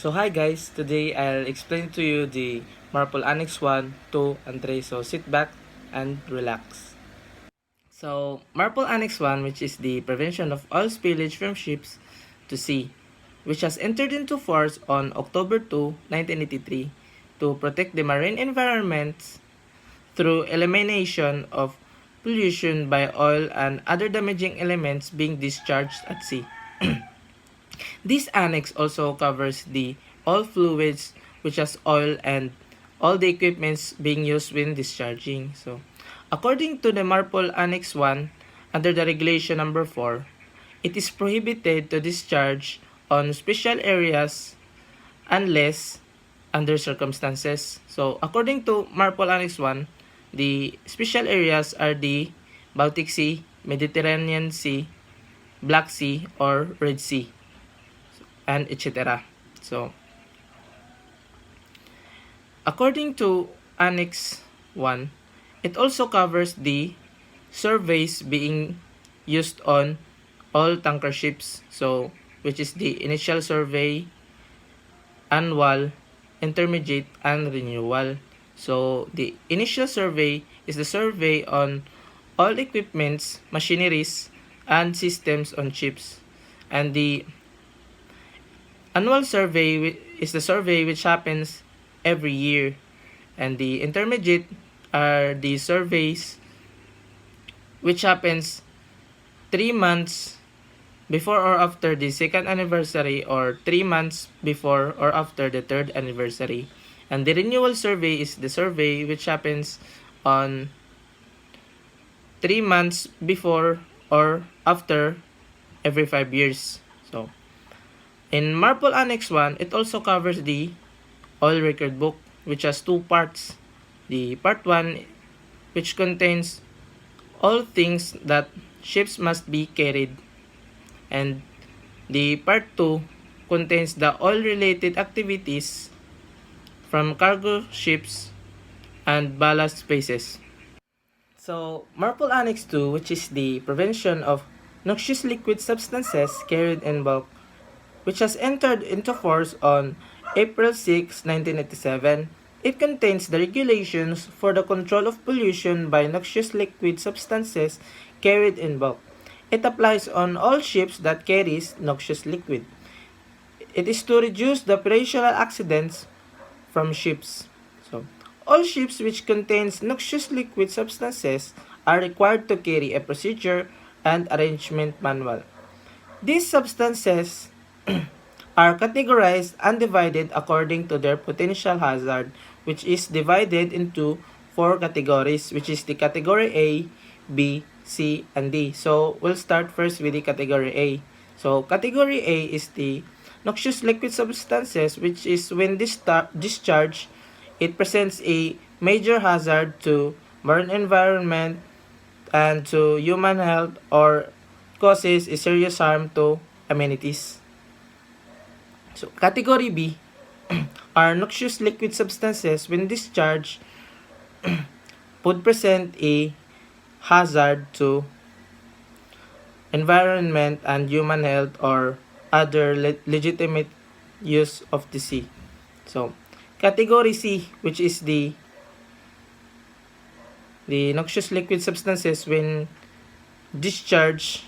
So hi guys, today I'll explain to you the Marpol Annex 1, 2, and 3. So sit back and relax. So Marpol Annex 1, which is the prevention of oil spillage from ships to sea, which has entered into force on October 2, 1983 to protect the marine environment through elimination of pollution by oil and other damaging elements being discharged at sea. This annex also covers the all fluids which has oil and all the equipments being used when discharging. So, according to the Marpol Annex 1, under the regulation number 4, it is prohibited to discharge on special areas unless under circumstances. So, according to Marpol Annex 1, the special areas are the Baltic Sea, Mediterranean Sea, Black Sea, or Red Sea, and etc. So, according to Annex 1, it also covers the surveys being used on all tanker ships. So, which is the initial survey, annual, intermediate, and renewal. So, the initial survey is the survey on all equipments, machineries, and systems on ships. And the annual survey is the survey which happens every year, and the intermediate are the surveys which happens 3 months before or after the second anniversary or 3 months before or after the third anniversary. And the renewal survey is the survey which happens on 3 months before or after every 5 years. So, in Marpol Annex 1, it also covers the oil record book, which has two parts. The part 1, which contains all things that ships must be carried, and the part 2 contains the oil-related activities from cargo ships and ballast spaces. So, Marpol Annex 2, which is the prevention of noxious liquid substances carried in bulk, which has entered into force on April 6, 1987. It contains the regulations for the control of pollution by noxious liquid substances carried in bulk. It applies on all ships that carries noxious liquid. It is to reduce the operational accidents from ships. So, all ships which contains noxious liquid substances are required to carry a procedure and arrangement manual. These substances are categorized and divided according to their potential hazard, which is divided into 4 categories, which is the category A, B, C, and D. So, we'll start first with the category A. So, category A is the noxious liquid substances, which is when discharged, it presents a major hazard to marine environment and to human health or causes a serious harm to amenities. So, category B are noxious liquid substances when discharged would present a hazard to environment and human health or other legitimate use of the sea. So, category C, which is the noxious liquid substances when discharged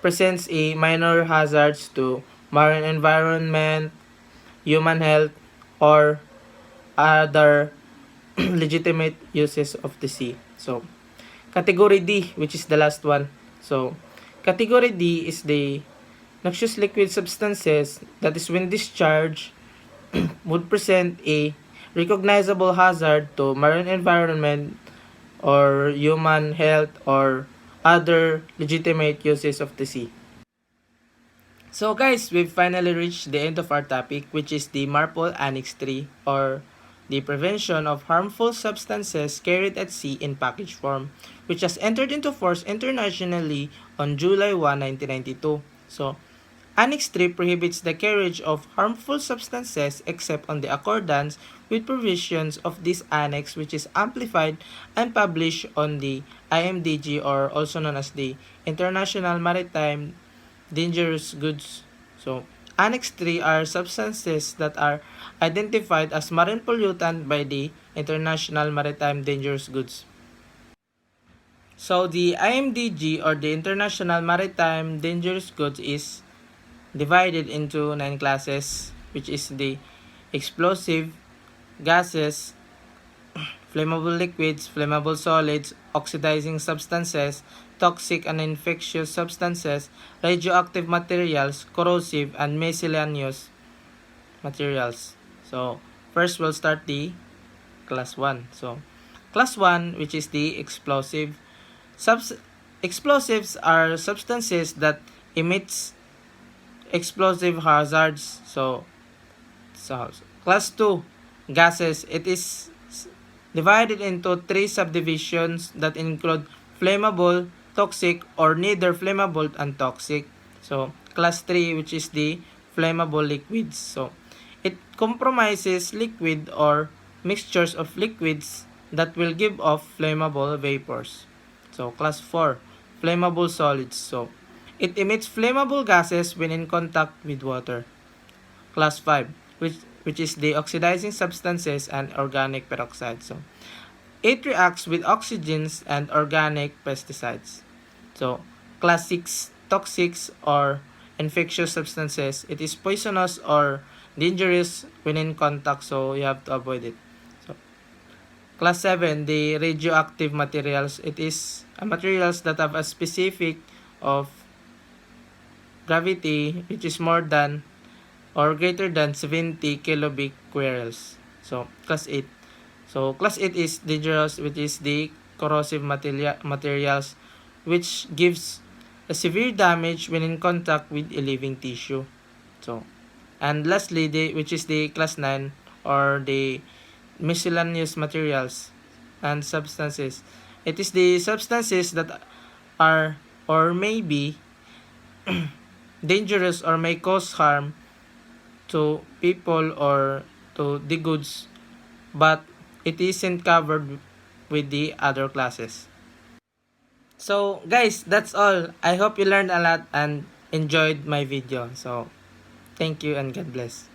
presents a minor hazards to marine environment, human health, or other legitimate uses of the sea. So, category D, which is the last one. So, category D is the noxious liquid substances that is when discharged would present a recognizable hazard to marine environment or human health or other legitimate uses of the sea. So guys, we've finally reached the end of our topic, which is the Marpol Annex 3 or the prevention of harmful substances carried at sea in package form, which has entered into force internationally on July 1, 1992. So, Annex 3 prohibits the carriage of harmful substances except on the accordance with provisions of this annex, which is amplified and published on the IMDG, or also known as the International Maritime Dangerous Goods. So, Annex 3 are substances that are identified as marine pollutant by the International Maritime Dangerous Goods. So the IMDG or the International Maritime Dangerous Goods is divided into 9 classes, which is the explosive, gases, flammable liquids, flammable solids, oxidizing substances, toxic and infectious substances, radioactive materials, corrosive, and miscellaneous materials. So, first we'll start the class 1. So, class 1, which is the explosive. Explosives are substances that emits explosive hazards. So class 2, gases. It is divided into 3 subdivisions that include flammable, toxic, or neither flammable and toxic. So, class 3, which is the flammable liquids. So, it comprises liquid or mixtures of liquids that will give off flammable vapors. So, class 4, flammable solids. So, it emits flammable gases when in contact with water. Class 5, which is the oxidizing substances and organic peroxide. So, it reacts with oxygens and organic pesticides. So, class 6, toxics or infectious substances. It is poisonous or dangerous when in contact, so you have to avoid it. So, class 7, the radioactive materials. It is materials that have a specific of gravity which is more than or greater than 70 kilobecquerels. So, class 8. So, class 8 is dangerous, which is the corrosive materials, which gives a severe damage when in contact with a living tissue. So, and lastly, which is the class 9, or the miscellaneous materials and substances. It is the substances that are or may be dangerous or may cause harm to people or to the goods, but it isn't covered with the other classes. So guys, that's all. I hope you learned a lot and enjoyed my video. So thank you and God bless.